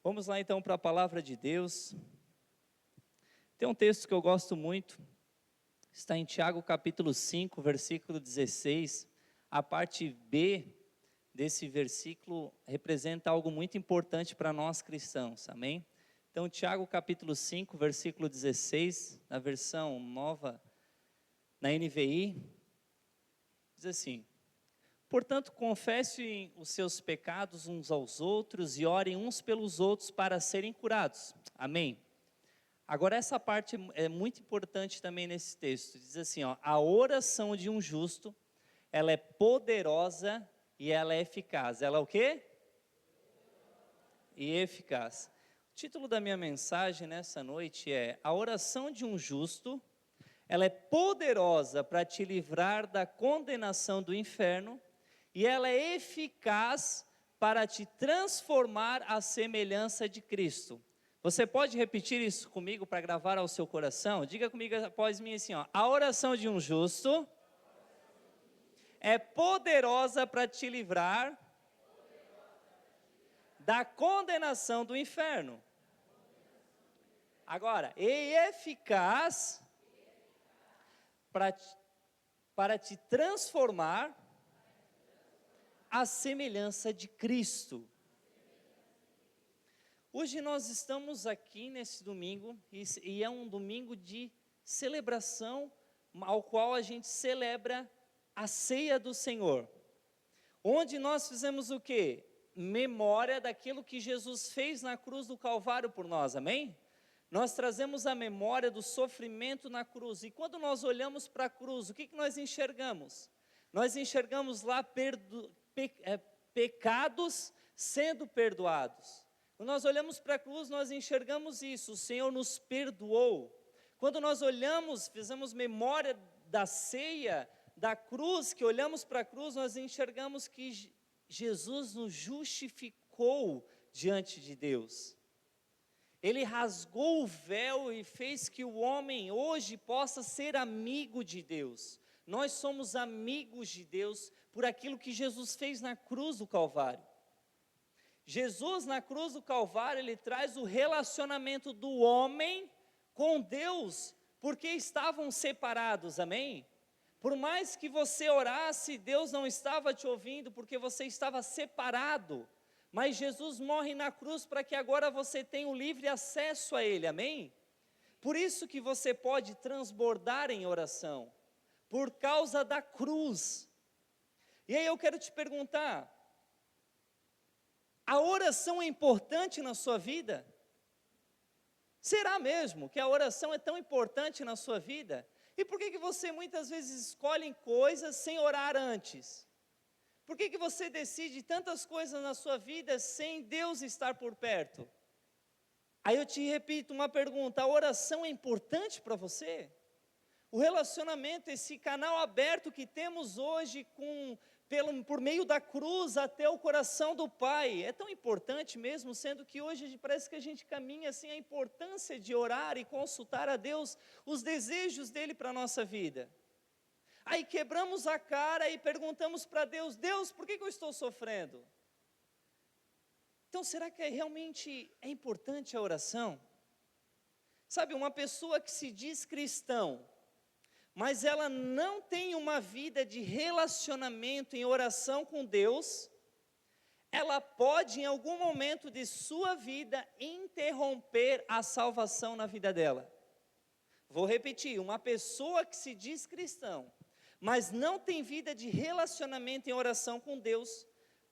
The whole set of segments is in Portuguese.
Vamos lá então para a palavra de Deus. Tem um texto que eu gosto muito, está em Tiago capítulo 5, versículo 16. A parte B desse versículo representa algo muito importante para nós cristãos, amém? Então Tiago capítulo 5, versículo 16, na versão nova, na NVI, diz assim: portanto, confessem os seus pecados uns aos outros e orem uns pelos outros para serem curados. Amém? Agora, essa parte é muito importante também nesse texto. Diz assim, ó: a oração de um justo, ela é poderosa e ela é eficaz. Ela é o quê? E eficaz. O título da minha mensagem nessa noite é: a oração de um justo, ela é poderosa para te livrar da condenação do inferno, e ela é eficaz para te transformar à semelhança de Cristo. Você pode repetir isso comigo para gravar ao seu coração? Diga comigo após mim assim, ó: a oração de um justo é poderosa para te livrar da condenação do inferno. Agora, e eficaz para te transformar à semelhança de Cristo. Hoje nós estamos aqui nesse domingo, e é um domingo de celebração, ao qual a gente celebra a ceia do Senhor, onde nós fizemos o quê? Memória daquilo que Jesus fez na cruz do Calvário por nós, amém? Nós trazemos a memória do sofrimento na cruz, e quando nós olhamos para a cruz, o que nós enxergamos? Nós enxergamos lá pecados sendo perdoados. Quando nós olhamos para a cruz, nós enxergamos isso: o Senhor nos perdoou. Quando nós olhamos, fizemos memória da ceia, da cruz, que olhamos para a cruz, nós enxergamos que Jesus nos justificou diante de Deus. Ele rasgou o véu e fez que o homem hoje possa ser amigo de Deus. Nós somos amigos de Deus por aquilo que Jesus fez na cruz do Calvário. Jesus na cruz do Calvário, ele traz o relacionamento do homem com Deus, porque estavam separados, amém? Por mais que você orasse, Deus não estava te ouvindo, porque você estava separado. Mas Jesus morre na cruz para que agora você tenha o livre acesso a Ele, amém? Por isso que você pode transbordar em oração, por causa da cruz. E aí eu quero te perguntar: a oração é importante na sua vida? Será mesmo que a oração é tão importante na sua vida? E por que você muitas vezes escolhe coisas sem orar antes? Por que você decide tantas coisas na sua vida sem Deus estar por perto? Aí eu te repito uma pergunta: a oração é importante para você? O relacionamento, esse canal aberto que temos hoje por meio da cruz até o coração do Pai, é tão importante mesmo, sendo que hoje parece que a gente caminha assim a importância de orar e consultar a Deus os desejos dEle para a nossa vida. Aí quebramos a cara e perguntamos para Deus: Deus, por que eu estou sofrendo? Então será que realmente é importante a oração? Sabe, uma pessoa que se diz cristão, mas ela não tem uma vida de relacionamento em oração com Deus, ela pode em algum momento de sua vida interromper a salvação na vida dela. Vou repetir: uma pessoa que se diz cristão, mas não tem vida de relacionamento em oração com Deus,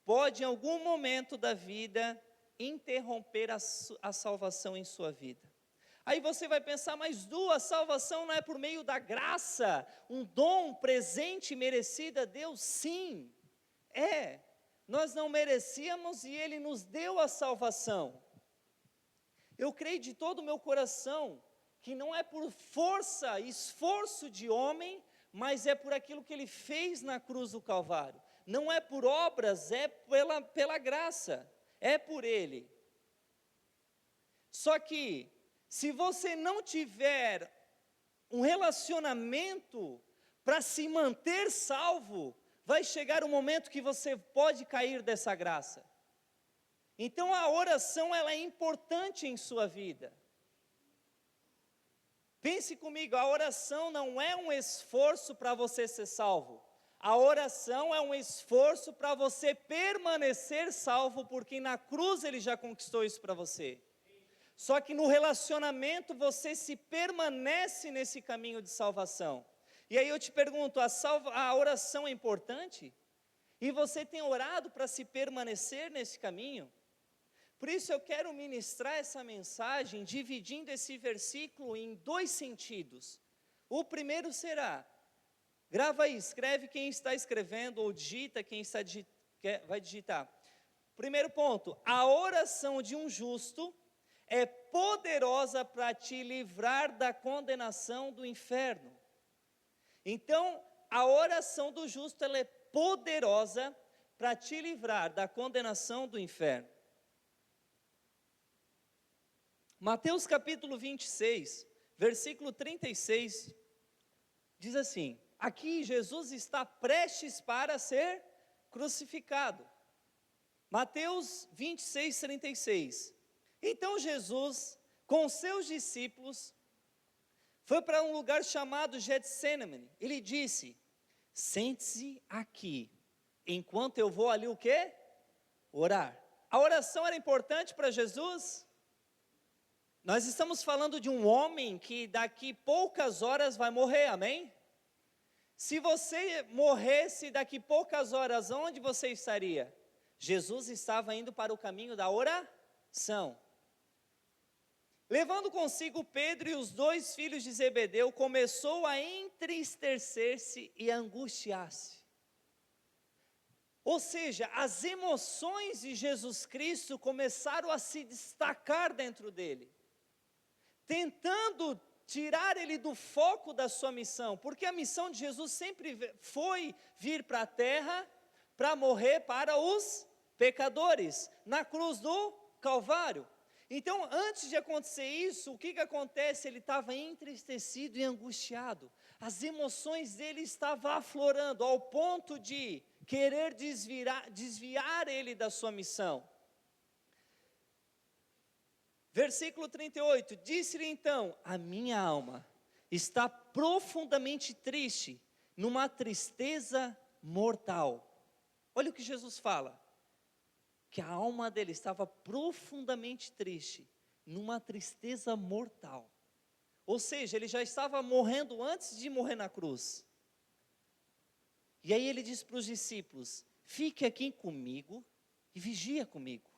pode em algum momento da vida interromper a salvação em sua vida. Aí você vai pensar: mas a salvação não é por meio da graça, um dom, um presente merecido a Deus? Sim, é. Nós não merecíamos e Ele nos deu a salvação. Eu creio de todo o meu coração que não é por força, esforço de homem, mas é por aquilo que Ele fez na cruz do Calvário. Não é por obras, é pela graça, é por Ele. Só que, se você não tiver um relacionamento para se manter salvo, vai chegar um momento que você pode cair dessa graça. Então a oração ela é importante em sua vida. Pense comigo, a oração não é um esforço para você ser salvo. A oração é um esforço para você permanecer salvo, porque na cruz ele já conquistou isso para você. Só que no relacionamento você se permanece nesse caminho de salvação. E aí eu te pergunto, a oração é importante? E você tem orado para se permanecer nesse caminho? Por isso eu quero ministrar essa mensagem, dividindo esse versículo em 2 sentidos. O primeiro será, grava aí, escreve quem está escrevendo, ou digita quem vai digitar. Primeiro ponto, a oração de um justo é poderosa para te livrar da condenação do inferno. Então, a oração do justo ela é poderosa para te livrar da condenação do inferno. Mateus capítulo 26, versículo 36, diz assim, aqui Jesus está prestes para ser crucificado. Mateus 26, 36. Então Jesus, com seus discípulos, foi para um lugar chamado Getsêmani. Ele disse, sente-se aqui, enquanto eu vou ali o quê? Orar. A oração era importante para Jesus? Nós estamos falando de um homem que daqui poucas horas vai morrer, amém? Se você morresse daqui poucas horas, onde você estaria? Jesus estava indo para o caminho da oração. Levando consigo Pedro e os 2 filhos de Zebedeu, começou a entristecer-se e angustiar-se. Ou seja, as emoções de Jesus Cristo começaram a se destacar dentro dele, tentando tirar ele do foco da sua missão, porque a missão de Jesus sempre foi vir para a terra, para morrer para os pecadores, na cruz do Calvário. Então, antes de acontecer isso, o que acontece? Ele estava entristecido e angustiado, as emoções dele estavam aflorando, ao ponto de querer desviar ele da sua missão. Versículo 38, disse-lhe então, a minha alma está profundamente triste, numa tristeza mortal. Olha o que Jesus fala, que a alma dele estava profundamente triste, numa tristeza mortal. Ou seja, ele já estava morrendo antes de morrer na cruz. E aí ele diz para os discípulos, fique aqui comigo e vigia comigo.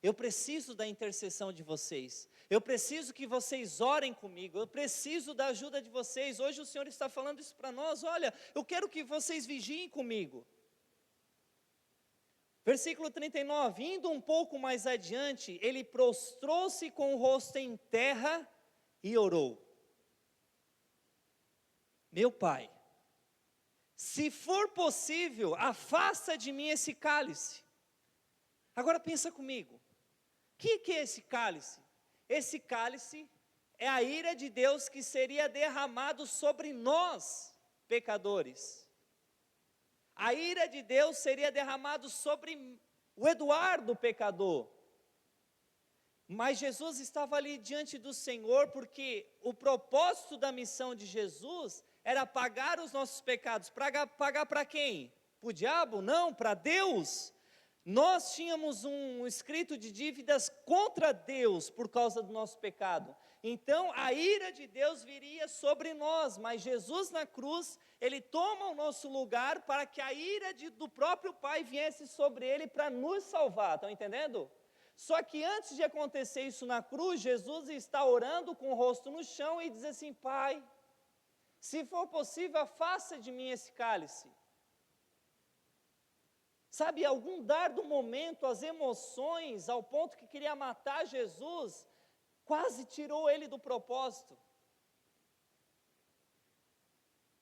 Eu preciso da intercessão de vocês. Eu preciso que vocês orem comigo. Eu preciso da ajuda de vocês. Hoje o Senhor está falando isso para nós. Olha, eu quero que vocês vigiem comigo. Versículo 39. Indo um pouco mais adiante, ele prostrou-se com o rosto em terra e orou. Meu Pai, se for possível, afasta de mim esse cálice. Agora pensa comigo. O que é esse cálice? Esse cálice é a ira de Deus que seria derramado sobre nós, pecadores. A ira de Deus seria derramado sobre o Eduardo, pecador. Mas Jesus estava ali diante do Senhor, porque o propósito da missão de Jesus era pagar os nossos pecados. Pagar para quem? Para o diabo? Não, para Deus. Nós tínhamos um escrito de dívidas contra Deus por causa do nosso pecado. Então a ira de Deus viria sobre nós, mas Jesus na cruz, ele toma o nosso lugar para que a ira do próprio Pai viesse sobre ele para nos salvar, estão entendendo? Só que antes de acontecer isso na cruz, Jesus está orando com o rosto no chão e diz assim, Pai, se for possível, afasta de mim esse cálice. Sabe, algum dado momento, as emoções, ao ponto que queria matar Jesus, quase tirou ele do propósito.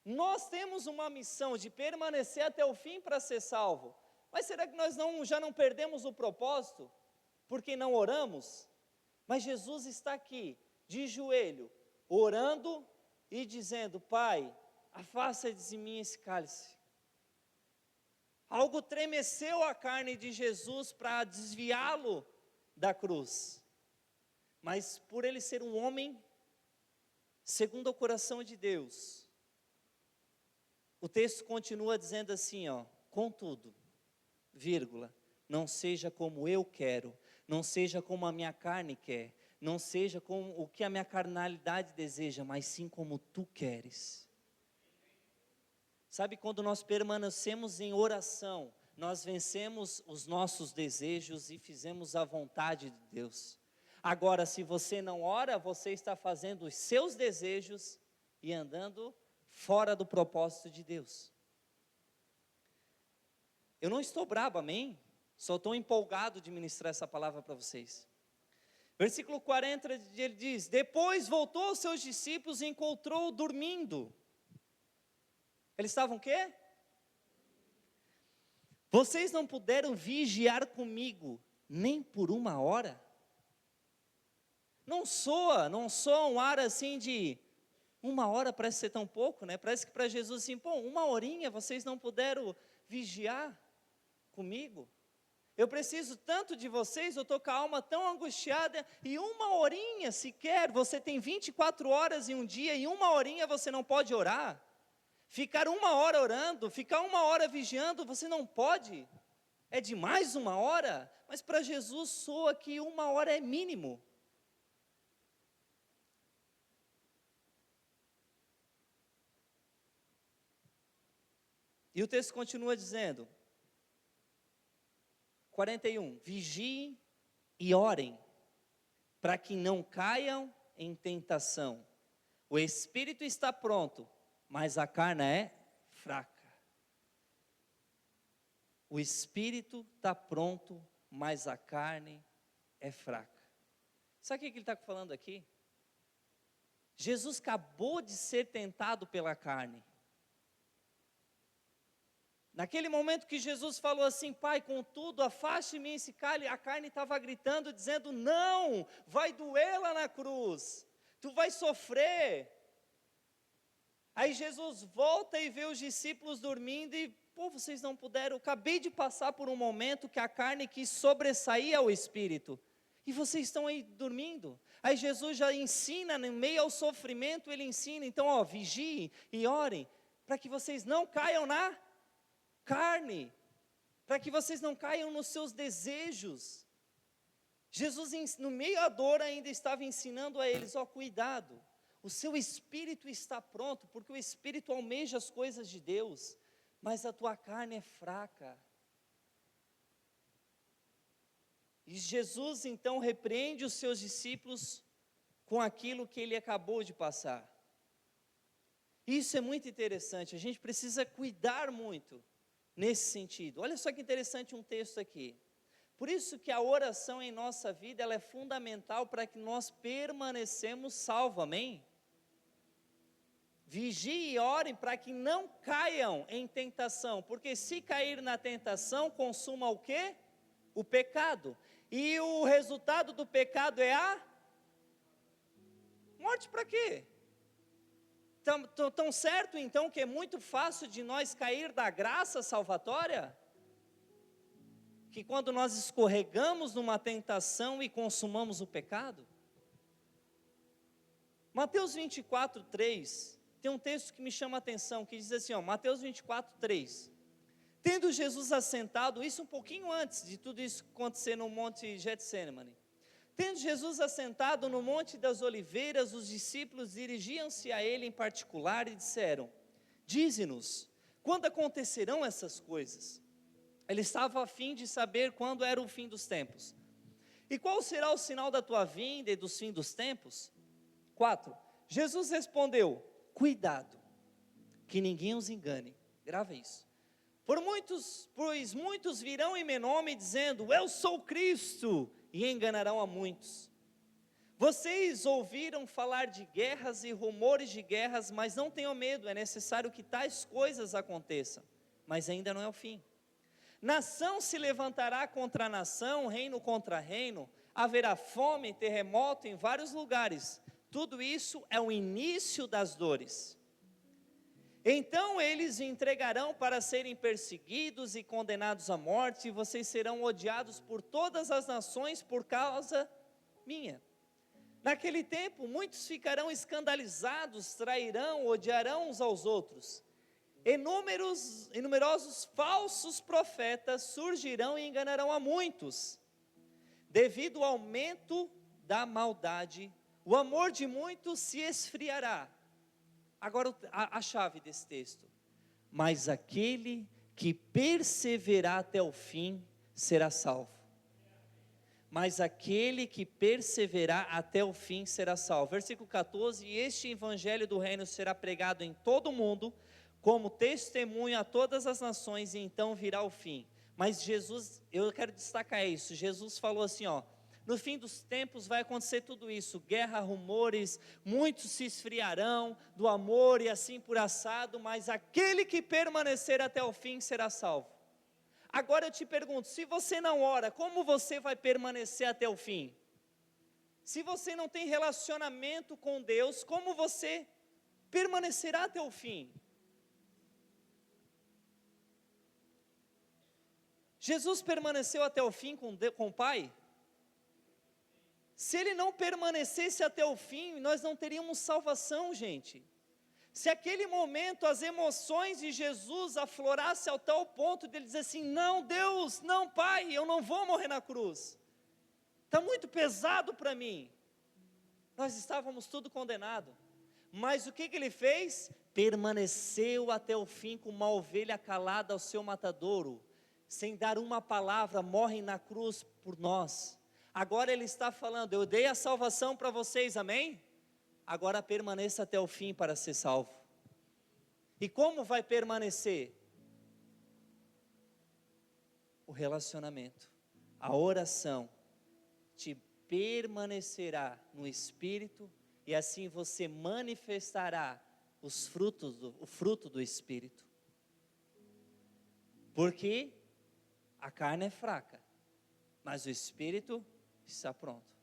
Nós temos uma missão de permanecer até o fim para ser salvo, mas será que nós já não perdemos o propósito, porque não oramos? Mas Jesus está aqui, de joelho, orando e dizendo, Pai, afasta de mim esse cálice. Algo estremeceu a carne de Jesus para desviá-lo da cruz. Mas por ele ser um homem segundo o coração de Deus, o texto continua dizendo assim, contudo, vírgula, não seja como eu quero, não seja como a minha carne quer, não seja como o que a minha carnalidade deseja, mas sim como tu queres. Sabe, quando nós permanecemos em oração, nós vencemos os nossos desejos e fizemos a vontade de Deus. Agora, se você não ora, você está fazendo os seus desejos e andando fora do propósito de Deus. Eu não estou bravo, amém? Só estou empolgado de ministrar essa palavra para vocês. Versículo 40, ele diz: depois voltou aos seus discípulos e encontrou dormindo. Eles estavam o quê? Vocês não puderam vigiar comigo, nem por uma hora? Não soa um ar assim de, uma hora parece ser tão pouco, né? Parece que para Jesus assim, uma horinha vocês não puderam vigiar comigo? Eu preciso tanto de vocês, eu estou com a alma tão angustiada, e uma horinha sequer, você tem 24 horas em um dia, e uma horinha você não pode orar? Ficar uma hora orando, ficar uma hora vigiando, você não pode? É demais uma hora? Mas para Jesus soa que uma hora é mínimo. E o texto continua dizendo, 41, vigiem e orem, para que não caiam em tentação. O espírito está pronto, mas a carne é fraca. O espírito está pronto, mas a carne é fraca. Sabe o que ele está falando aqui? Jesus acabou de ser tentado pela carne. Naquele momento que Jesus falou assim, Pai, contudo, afaste-me esse cálice, a carne estava gritando, dizendo, não, vai doer lá na cruz, tu vai sofrer. Aí Jesus volta e vê os discípulos dormindo e, vocês não puderam, eu acabei de passar por um momento que a carne quis sobressair ao espírito, e vocês estão aí dormindo. Aí Jesus já ensina, no meio ao sofrimento, ele ensina, então, vigiem e orem, para que vocês não caiam na carne, para que vocês não caiam nos seus desejos. Jesus, no meio da dor, ainda estava ensinando a eles, cuidado, o seu espírito está pronto, porque o espírito almeja as coisas de Deus, mas a tua carne é fraca. E Jesus então repreende os seus discípulos com aquilo que ele acabou de passar. Isso é muito interessante, a gente precisa cuidar muito nesse sentido. Olha só que interessante um texto aqui. Por isso que a oração em nossa vida, ela é fundamental para que nós permanecemos salvos, amém? Vigiem e orem para que não caiam em tentação, porque se cair na tentação, consuma o quê? O pecado. E o resultado do pecado é a morte. Para quê? Tão certo então que é muito fácil de nós cair da graça salvatória? Que quando nós escorregamos numa tentação e consumamos o pecado? Mateus 24, 3, tem um texto que me chama a atenção, que diz assim, Mateus 24, 3. Tendo Jesus assentado, isso um pouquinho antes de tudo isso acontecer no monte Getsemane. Tendo Jesus assentado no monte das oliveiras, os discípulos dirigiam-se a ele em particular e disseram, dize-nos, quando acontecerão essas coisas? Ele estava a fim de saber quando era o fim dos tempos. E qual será o sinal da tua vinda e dos fins dos tempos? 4. Jesus respondeu, cuidado, que ninguém os engane. Grava isso. Pois muitos virão em meu nome dizendo, eu sou Cristo, e enganarão a muitos. Vocês ouviram falar de guerras e rumores de guerras, mas não tenham medo, é necessário que tais coisas aconteçam, mas ainda não é o fim. Nação se levantará contra nação, reino contra reino, haverá fome e terremoto em vários lugares. Tudo isso é o início das dores. Então eles o entregarão para serem perseguidos e condenados à morte, e vocês serão odiados por todas as nações por causa minha. Naquele tempo, muitos ficarão escandalizados, trairão, odiarão uns aos outros. Numerosos falsos profetas surgirão e enganarão a muitos. Devido ao aumento da maldade, o amor de muitos se esfriará. Agora a chave desse texto. Mas aquele que perseverar até o fim será salvo. Mas aquele que perseverar até o fim será salvo. Versículo 14, e este evangelho do reino será pregado em todo o mundo, como testemunho a todas as nações, e então virá o fim. Mas Jesus, eu quero destacar isso, Jesus falou assim, no fim dos tempos vai acontecer tudo isso, guerra, rumores, muitos se esfriarão do amor e assim por assado, mas aquele que permanecer até o fim será salvo. Agora eu te pergunto, se você não ora, como você vai permanecer até o fim? Se você não tem relacionamento com Deus, como você permanecerá até o fim? Jesus permaneceu até o fim com o Pai? Se Ele não permanecesse até o fim, nós não teríamos salvação, gente. Se aquele momento as emoções de Jesus aflorassem ao tal ponto de ele dizer assim, não Deus, não Pai, eu não vou morrer na cruz, está muito pesado para mim, nós estávamos tudo condenados, mas o que Ele fez? Permaneceu até o fim como uma ovelha calada ao seu matadouro, sem dar uma palavra, morre na cruz por nós. Agora Ele está falando, eu dei a salvação para vocês, amém? Agora permaneça até o fim para ser salvo. E como vai permanecer? O relacionamento, a oração, te permanecerá no Espírito, e assim você manifestará o fruto do Espírito. Porque a carne é fraca, mas o Espírito está pronto.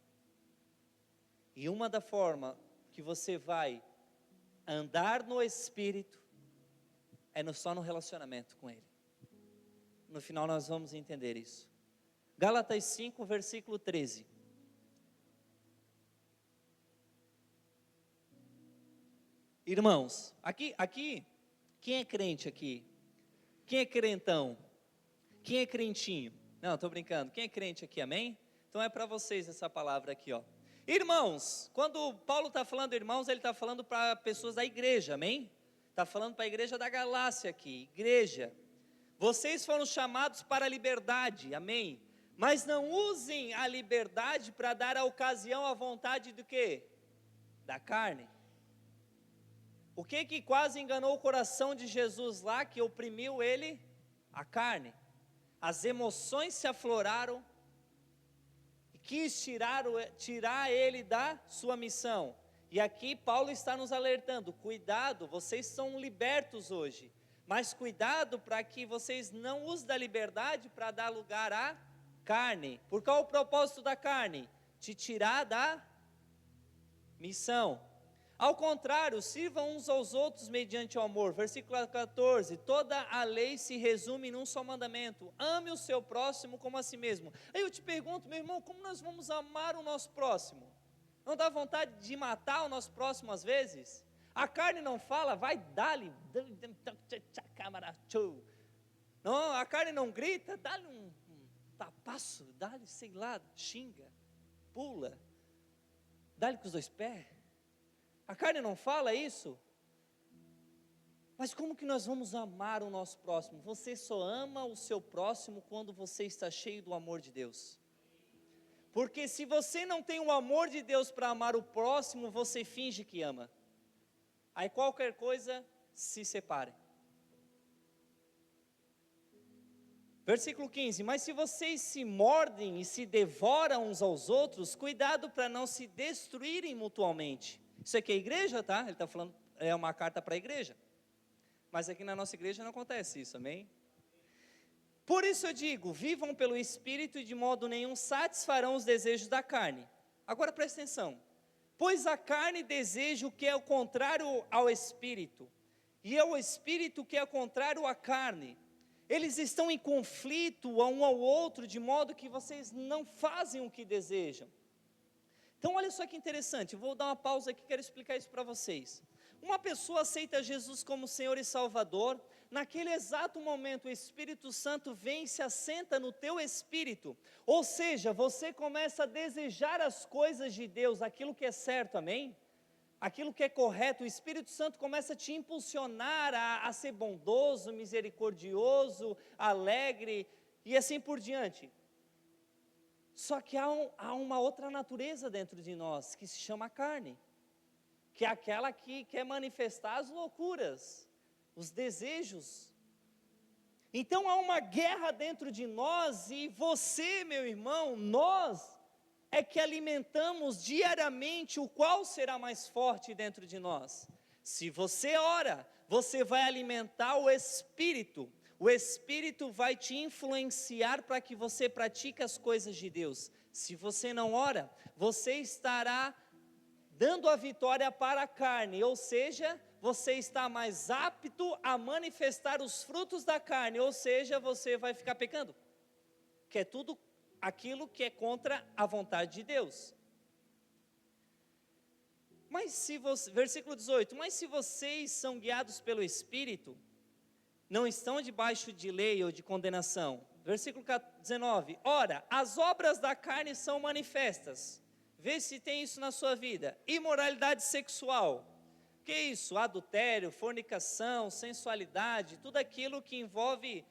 E uma da forma que você vai andar no Espírito é só no relacionamento com Ele. No final nós vamos entender isso. Gálatas 5, versículo 13. Irmãos, aqui, quem é crente aqui? Quem é crentão? Quem é crentinho? Não, estou brincando. Quem é crente aqui, amém? Então é para vocês essa palavra aqui, Irmãos, quando Paulo está falando irmãos, ele está falando para pessoas da igreja, amém? Está falando para a igreja da Galácia aqui, igreja. Vocês foram chamados para a liberdade, amém? Mas não usem a liberdade para dar a ocasião à vontade do quê? Da carne. O que quase enganou o coração de Jesus lá, que oprimiu ele? A carne. As emoções se afloraram, quis tirar ele da sua missão. E aqui Paulo está nos alertando, cuidado, vocês são libertos hoje, mas cuidado para que vocês não usem da liberdade para dar lugar à carne. Por qual o propósito da carne? Te tirar da missão. Ao contrário, sirvam uns aos outros mediante o amor. Versículo 14, toda a lei se resume num só mandamento, ame o seu próximo como a si mesmo. Aí eu te pergunto, meu irmão, como nós vamos amar o nosso próximo? Não dá vontade de matar o nosso próximo às vezes? A carne não fala, vai dá-lhe, não, a carne não grita, dá-lhe um tapaço, dá-lhe, sei lá, xinga, pula, dá-lhe com os dois pés. A carne não fala isso? Mas como que nós vamos amar o nosso próximo? Você só ama o seu próximo quando você está cheio do amor de Deus. Porque se você não tem o amor de Deus para amar o próximo, você finge que ama. Aí qualquer coisa se separe. Versículo 15, mas se vocês se mordem e se devoram uns aos outros, cuidado para não se destruírem mutuamente. Isso aqui é igreja, tá? Ele está falando, é uma carta para a igreja. Mas aqui na nossa igreja não acontece isso, amém? Por isso eu digo, vivam pelo Espírito e de modo nenhum satisfarão os desejos da carne. Agora presta atenção. Pois a carne deseja o que é o contrário ao Espírito, e é o espírito que é contrário à carne. Eles estão em conflito um ao outro, de modo que vocês não fazem o que desejam. Então olha só que interessante, eu vou dar uma pausa aqui, quero explicar isso para vocês. Uma pessoa aceita Jesus como Senhor e Salvador, naquele exato momento o Espírito Santo vem e se assenta no teu espírito, ou seja, você começa a desejar as coisas de Deus, aquilo que é certo, amém? Aquilo que é correto, o Espírito Santo começa a te impulsionar a ser bondoso, misericordioso, alegre, e assim por diante. Só que há uma outra natureza dentro de nós, que se chama carne, que é aquela que quer manifestar as loucuras, os desejos. Então há uma guerra dentro de nós, e você, meu irmão, nós é que alimentamos diariamente o qual será mais forte dentro de nós. Se você ora, você vai alimentar o Espírito vai te influenciar para que você pratique as coisas de Deus. Se você não ora, você estará dando a vitória para a carne, ou seja, você está mais apto a manifestar os frutos da carne, ou seja, você vai ficar pecando, que é tudo aquilo que é contra a vontade de Deus. Versículo 18, mas se vocês são guiados pelo Espírito, não estão debaixo de lei ou de condenação. Versículo 19, ora, as obras da carne são manifestas, vê se tem isso na sua vida, imoralidade sexual, que é isso? Adultério, fornicação, sensualidade, tudo aquilo que envolve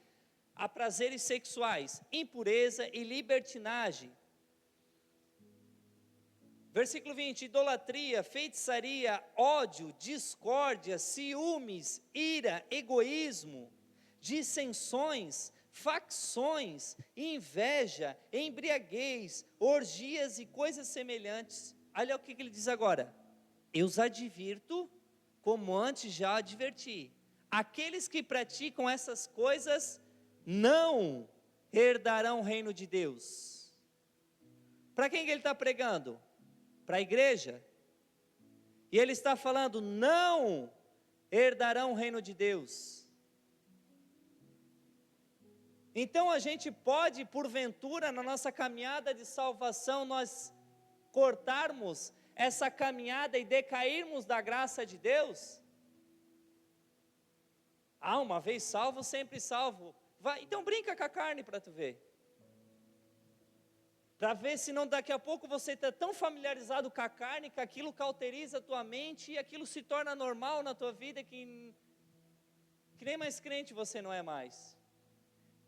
a prazeres sexuais, impureza e libertinagem. Versículo 20, idolatria, feitiçaria, ódio, discórdia, ciúmes, ira, egoísmo, dissensões, facções, inveja, embriaguez, orgias e coisas semelhantes. Olha o que ele diz agora, eu os advirto, como antes já adverti, aqueles que praticam essas coisas não herdarão o reino de Deus. Para quem que ele está pregando? Para a igreja. E ele está falando, não herdarão o reino de Deus. Então a gente pode, porventura, na nossa caminhada de salvação, nós cortarmos essa caminhada e decairmos da graça de Deus? Uma vez salvo, sempre salvo. Vai, então brinca com a carne para tu ver. Para ver se não daqui a pouco você está tão familiarizado com a carne, que aquilo cauteriza a tua mente e aquilo se torna normal na tua vida, que nem mais crente você não é mais.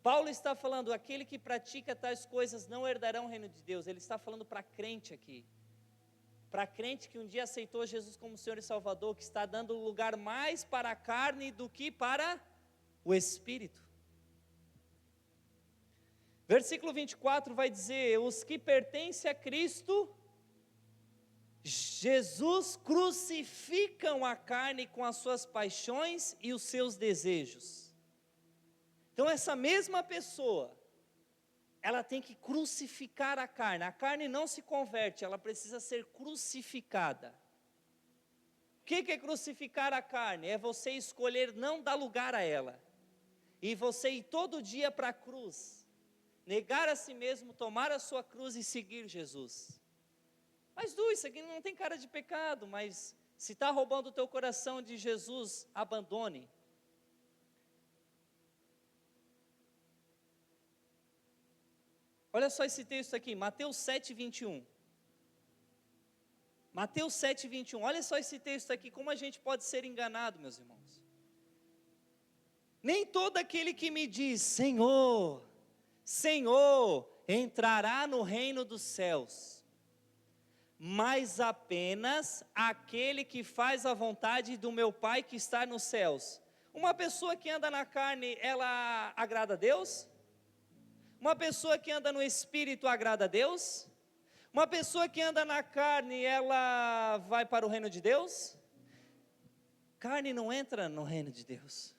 Paulo está falando, aquele que pratica tais coisas não herdarão o reino de Deus. Ele está falando para crente aqui. Para crente que um dia aceitou Jesus como Senhor e Salvador, que está dando lugar mais para a carne do que para o Espírito. Versículo 24 vai dizer, os que pertencem a Cristo, Jesus crucificam a carne com as suas paixões e os seus desejos. Então essa mesma pessoa, ela tem que crucificar a carne não se converte, ela precisa ser crucificada. O que é crucificar a carne? É você escolher não dar lugar a ela, e você ir todo dia para a cruz, negar a si mesmo, tomar a sua cruz e seguir Jesus. Mas isso aqui não tem cara de pecado, mas se está roubando o teu coração de Jesus, abandone. Olha só esse texto aqui, Mateus 7:21. Mateus 7:21, olha só esse texto aqui, como a gente pode ser enganado, meus irmãos. Nem todo aquele que me diz, Senhor, Senhor, entrará no reino dos céus, mas apenas aquele que faz a vontade do meu Pai que está nos céus. Uma pessoa que anda na carne, ela agrada a Deus? Uma pessoa que anda no Espírito agrada a Deus? Uma pessoa que anda na carne, ela vai para o reino de Deus? Carne não entra no reino de Deus.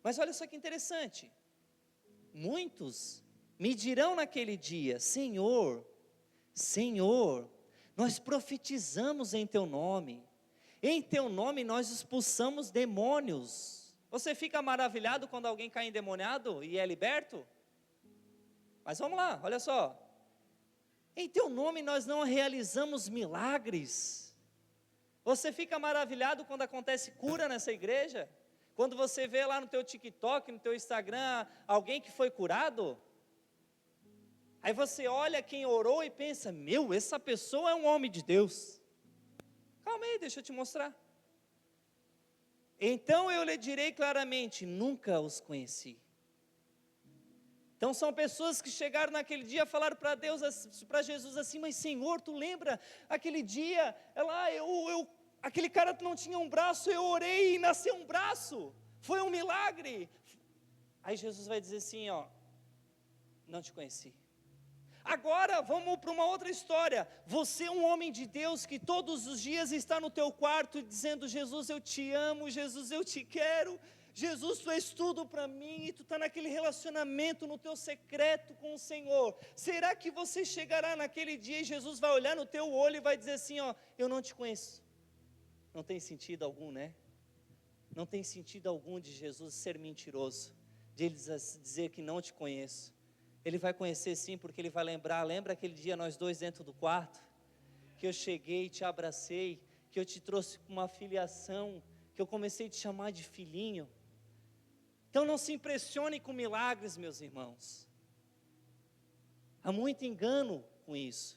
Mas olha só que interessante. Muitos me dirão naquele dia, Senhor, Senhor, nós profetizamos em teu nome, Em teu nome nós expulsamos demônios. Você fica maravilhado quando alguém cai endemoniado e é liberto? Mas vamos lá, olha só. Em teu nome nós não realizamos milagres. Você fica maravilhado quando acontece cura nessa igreja? Quando você vê lá no teu TikTok, no teu Instagram, alguém que foi curado? Aí você olha quem orou e pensa, meu, essa pessoa é um homem de Deus. Calma aí, deixa eu te mostrar. Então eu lhe direi claramente, nunca os conheci. Então são pessoas que chegaram naquele dia, falaram para Deus, para Jesus assim, mas Senhor, tu lembra aquele dia, aquele cara não tinha um braço, eu orei e nasceu um braço, foi um milagre. Aí Jesus vai dizer assim, ó, não te conheci. Agora vamos para uma outra história. Você é um homem de Deus que todos os dias está no teu quarto dizendo, Jesus eu te amo, Jesus eu te quero, Jesus tu és tudo para mim, e tu está naquele relacionamento no teu secreto com o Senhor. Será que você chegará naquele dia e Jesus vai olhar no teu olho e vai dizer assim, ó, eu não te conheço? Não tem sentido algum, né? Não tem sentido algum de Jesus ser mentiroso, de ele dizer que não te conheço. Ele vai conhecer sim, porque ele vai lembra aquele dia nós dois dentro do quarto, que eu cheguei, te abracei, que eu te trouxe com uma filiação, que eu comecei a te chamar de filhinho. Então não se impressione com milagres, meus irmãos. Há muito engano com isso.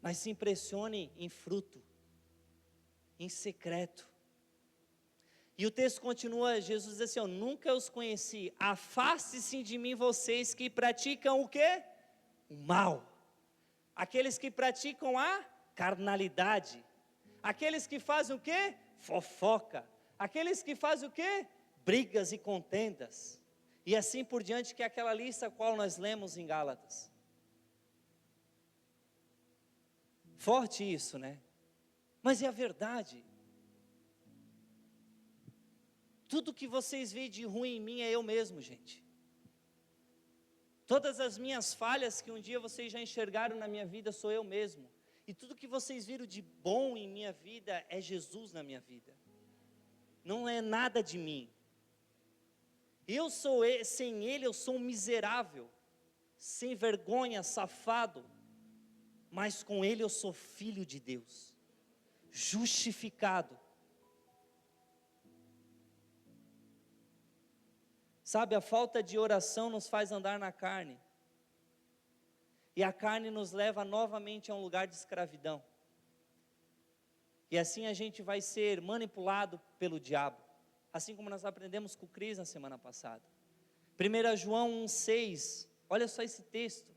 Mas se impressione em fruto, em secreto. E o texto continua, Jesus diz assim, ó, nunca os conheci, afaste-se de mim vocês que praticam o quê? O mal. Aqueles que praticam a carnalidade. Aqueles que fazem o quê? Fofoca. Aqueles que fazem o quê? Brigas e contendas. E assim por diante, que é aquela lista a qual nós lemos em Gálatas. Forte isso, né? Mas é a verdade. Tudo que vocês veem de ruim em mim é eu mesmo, gente. Todas as minhas falhas que um dia vocês já enxergaram na minha vida, sou eu mesmo. E tudo que vocês viram de bom em minha vida, é Jesus na minha vida. Não é nada de mim. Sem Ele eu sou um miserável, sem vergonha, safado. Mas com Ele eu sou filho de Deus, justificado. Sabe, a falta de oração nos faz andar na carne. E a carne nos leva novamente a um lugar de escravidão. E assim a gente vai ser manipulado pelo diabo. Assim como nós aprendemos com o Cris na semana passada. 1 João 1,6, olha só esse texto.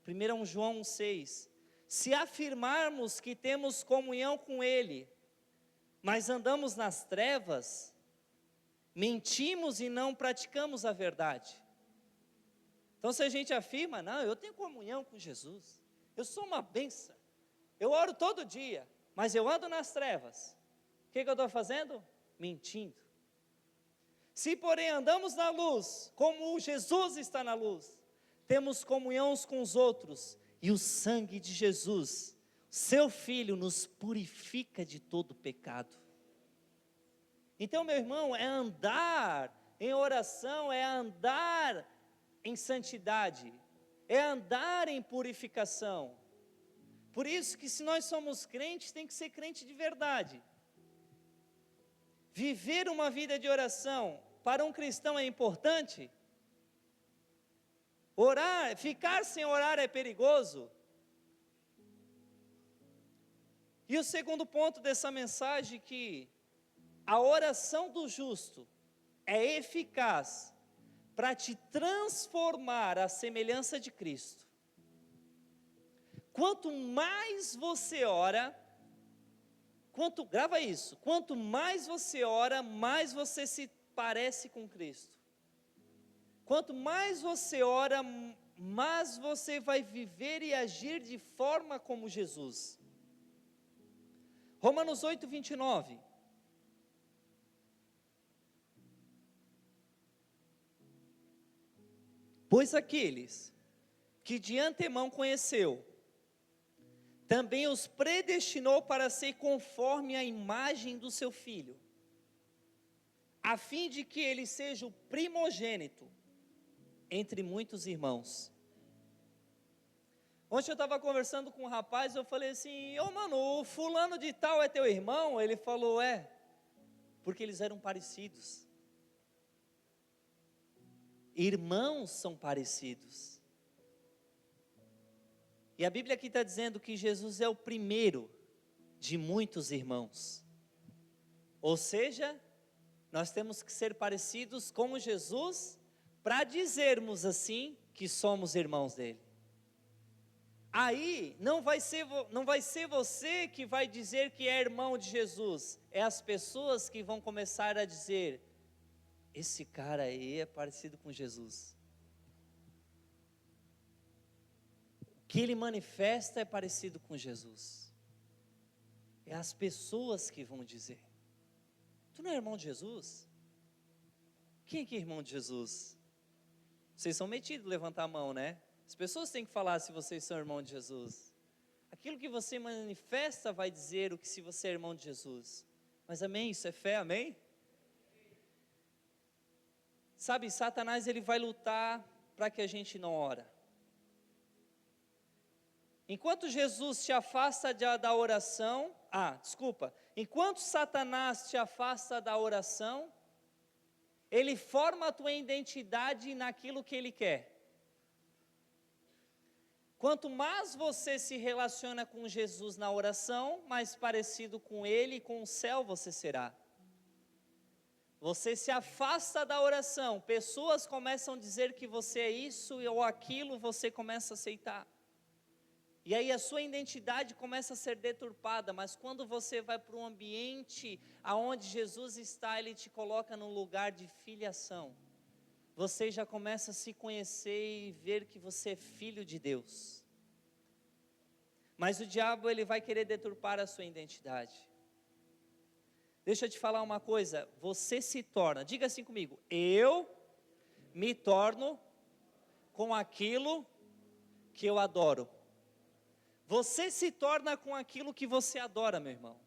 1 João 1,6. Se afirmarmos que temos comunhão com Ele, mas andamos nas trevas, mentimos e não praticamos a verdade. Então se a gente afirma, não, eu tenho comunhão com Jesus, eu sou uma bênção, eu oro todo dia, mas eu ando nas trevas, o que eu estou fazendo? Mentindo. Se porém andamos na luz, como Jesus está na luz, temos comunhão uns com os outros, e o sangue de Jesus, seu Filho, nos purifica de todo pecado. Então, meu irmão, é andar em oração, é andar em santidade, é andar em purificação. Por isso que se nós somos crentes, tem que ser crente de verdade. Viver uma vida de oração, para um cristão é importante. Orar, ficar sem orar é perigoso. E o segundo ponto dessa mensagem que a oração do justo é eficaz para te transformar à semelhança de Cristo. Quanto mais você ora, grava isso, quanto mais você ora, mais você se parece com Cristo. Quanto mais você ora, mais você vai viver e agir de forma como Jesus. Romanos 8, 29. Pois aqueles que de antemão conheceu, também os predestinou para ser conforme a imagem do seu Filho, a fim de que ele seja o primogênito entre muitos irmãos. Ontem eu estava conversando com um rapaz, eu falei assim, mano, o fulano de tal é teu irmão? Ele falou, porque eles eram parecidos. Irmãos são parecidos. E a Bíblia aqui está dizendo que Jesus é o primeiro de muitos irmãos. Ou seja, nós temos que ser parecidos com Jesus para dizermos assim que somos irmãos dele. Aí não vai ser você que vai dizer que é irmão de Jesus, é as pessoas que vão começar a dizer, esse cara aí é parecido com Jesus. O que ele manifesta é parecido com Jesus. É as pessoas que vão dizer, tu não é irmão de Jesus? Quem é que é irmão de Jesus? Vocês são metidos a levantar a mão, né? As pessoas têm que falar se vocês são irmão de Jesus. Aquilo que você manifesta vai dizer o que se você é irmão de Jesus. Mas amém? Isso é fé, amém? Sabe, Satanás ele vai lutar para que a gente não ora. Enquanto Jesus te afasta da oração, enquanto Satanás te afasta da oração, ele forma a tua identidade naquilo que ele quer. Quanto mais você se relaciona com Jesus na oração, mais parecido com Ele e com o céu você será. Você se afasta da oração, pessoas começam a dizer que você é isso ou aquilo, você começa a aceitar. E aí a sua identidade começa a ser deturpada, mas quando você vai para um ambiente aonde Jesus está, Ele te coloca num lugar de filiação. Você já começa a se conhecer e ver que você é filho de Deus. Mas o diabo ele vai querer deturpar a sua identidade. Deixa eu te falar uma coisa, você se torna, diga assim comigo, eu me torno com aquilo que eu adoro. Você se torna com aquilo que você adora, meu irmão.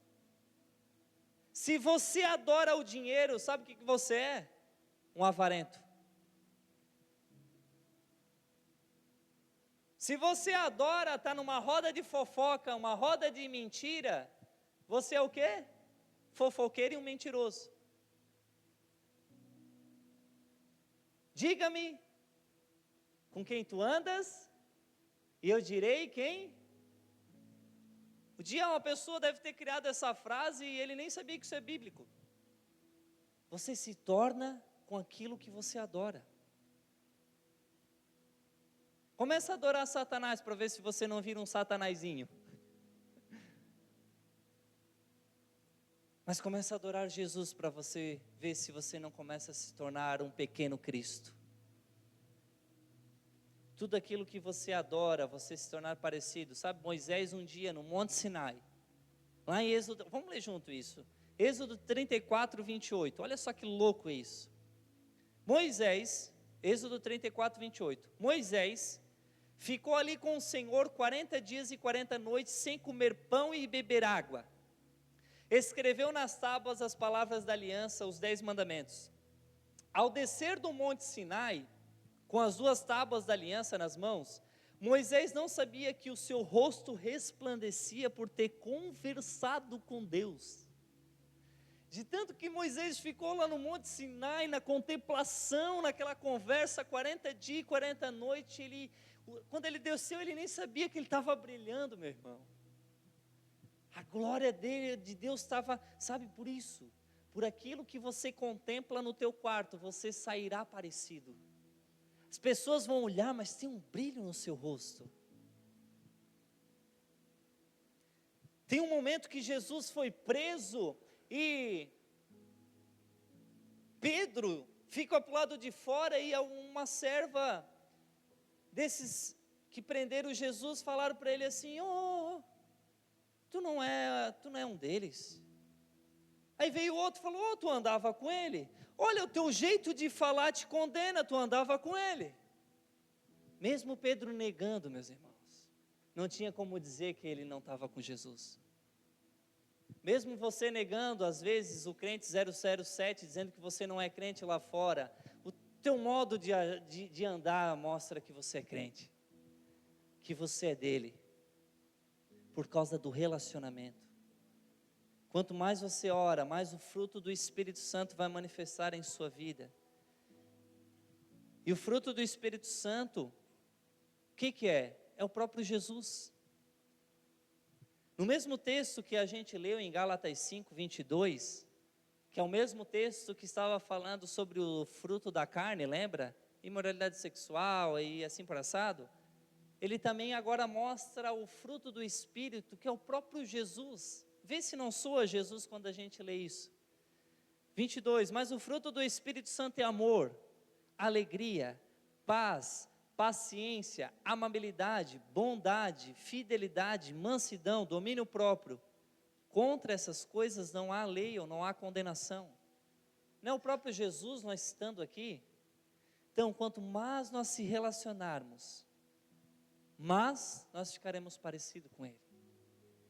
Se você adora o dinheiro, sabe o que você é? Um avarento. Se você adora estar numa roda de fofoca, uma roda de mentira, você é o quê? Fofoqueiro e um mentiroso. Diga-me com quem tu andas, e eu direi quem. Um dia uma pessoa deve ter criado essa frase e ele nem sabia que isso é bíblico. Você se torna com aquilo que você adora. Começa a adorar Satanás para ver se você não vira um satanazinho. Mas começa a adorar Jesus para você ver se você não começa a se tornar um pequeno Cristo. Tudo aquilo que você adora, você se tornar parecido. Sabe, Moisés um dia no Monte Sinai, lá em Êxodo, vamos ler junto isso. Êxodo 34, 28, olha só que louco isso. Moisés, Êxodo 34, 28, Moisés ficou ali com o Senhor 40 dias e 40 noites sem comer pão e beber água. Escreveu nas tábuas as palavras da aliança, os 10 mandamentos. Ao descer do Monte Sinai, com as 2 tábuas da aliança nas mãos, Moisés não sabia que o seu rosto resplandecia por ter conversado com Deus. De tanto que Moisés ficou lá no Monte Sinai, na contemplação, naquela conversa, 40 dias e 40 noites, quando ele desceu, ele nem sabia que ele estava brilhando, meu irmão. A glória de Deus estava, sabe, por isso, por aquilo que você contempla no teu quarto, você sairá parecido. As pessoas vão olhar, mas tem um brilho no seu rosto. Tem um momento que Jesus foi preso e Pedro fica para o lado de fora e uma serva desses que prenderam Jesus falaram para ele assim, tu não é um deles. Aí veio outro e falou, tu andava com ele. Olha, o teu jeito de falar te condena, tu andava com ele. Mesmo Pedro negando, meus irmãos, não tinha como dizer que ele não estava com Jesus. Mesmo você negando, às vezes, o crente 007, dizendo que você não é crente lá fora, o teu modo de andar mostra que você é crente, que você é dele, por causa do relacionamento. Quanto mais você ora, mais o fruto do Espírito Santo vai manifestar em sua vida. E o fruto do Espírito Santo, o que é? É o próprio Jesus. No mesmo texto que a gente leu em Gálatas 5, 22, que é o mesmo texto que estava falando sobre o fruto da carne, lembra? Imoralidade sexual e assim por assado. Ele também agora mostra o fruto do Espírito, que é o próprio Jesus. Vê se não soa Jesus quando a gente lê isso. 22, mas o fruto do Espírito Santo é amor, alegria, paz, paciência, amabilidade, bondade, fidelidade, mansidão, domínio próprio. Contra essas coisas não há lei ou não há condenação. Não é o próprio Jesus nós estando aqui? Então, quanto mais nós se relacionarmos, mais nós ficaremos parecidos com Ele.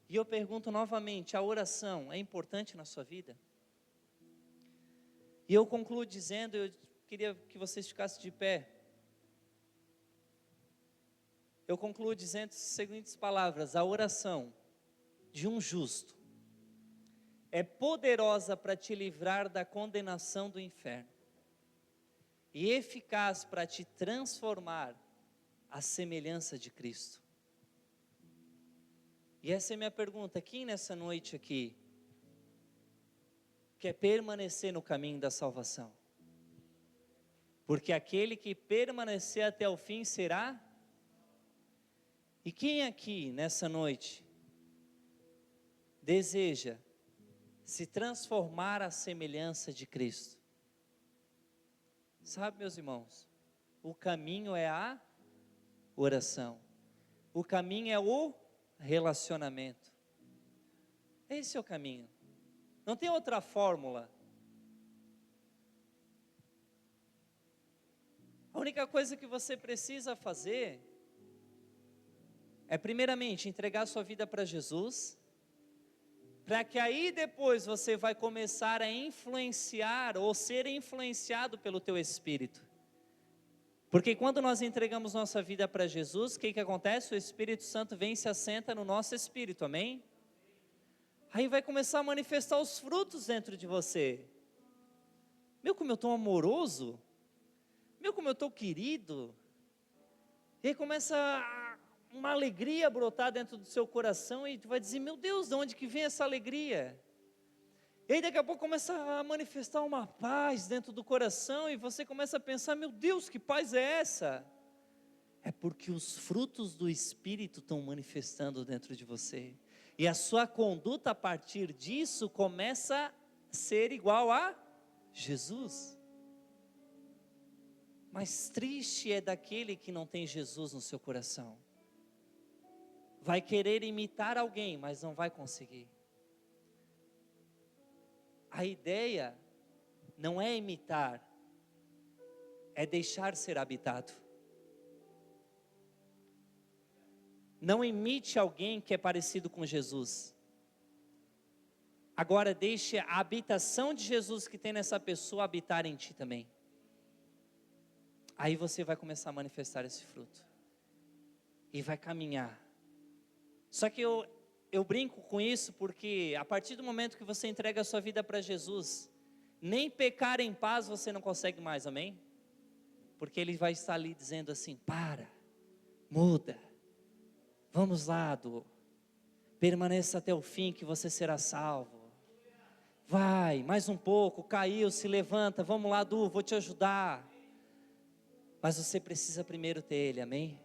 E eu pergunto novamente, a oração é importante na sua vida? E eu concluo dizendo, eu queria que vocês ficassem de pé. Eu concluo dizendo as seguintes palavras: a oração de um justo é poderosa para te livrar da condenação do inferno e eficaz para te transformar à semelhança de Cristo. E essa é a minha pergunta: quem nessa noite aqui quer permanecer no caminho da salvação? Porque aquele que permanecer até o fim será. E quem aqui nessa noite deseja se transformar à semelhança de Cristo? Sabe, meus irmãos, o caminho é a oração, o caminho é o relacionamento. Esse é o caminho, não tem outra fórmula. A única coisa que você precisa fazer é primeiramente entregar sua vida para Jesus, para que aí depois você vai começar a influenciar ou ser influenciado pelo teu Espírito. Porque quando nós entregamos nossa vida para Jesus, o que acontece? O Espírito Santo vem e se assenta no nosso espírito, amém? Aí vai começar a manifestar os frutos dentro de você. Meu, como eu estou amoroso, meu, como eu estou querido. E aí começa uma alegria a brotar dentro do seu coração e tu vai dizer: meu Deus, de onde que vem essa alegria? E aí daqui a pouco começa a manifestar uma paz dentro do coração e você começa a pensar: meu Deus, que paz é essa? É porque os frutos do Espírito estão manifestando dentro de você. E a sua conduta a partir disso começa a ser igual a Jesus. Mas triste é daquele que não tem Jesus no seu coração. Vai querer imitar alguém, mas não vai conseguir. A ideia não é imitar, é deixar ser habitado. Não imite alguém que é parecido com Jesus. Agora deixe a habitação de Jesus que tem nessa pessoa habitar em ti também. Aí você vai começar a manifestar esse fruto. E vai caminhar. Só que eu brinco com isso porque a partir do momento que você entrega a sua vida para Jesus, nem pecar em paz você não consegue mais, amém? Porque Ele vai estar ali dizendo assim: para, muda, vamos lá, permaneça até o fim que você será salvo. Vai, mais um pouco, caiu, se levanta, vamos lá, vou te ajudar. Mas você precisa primeiro ter Ele, amém?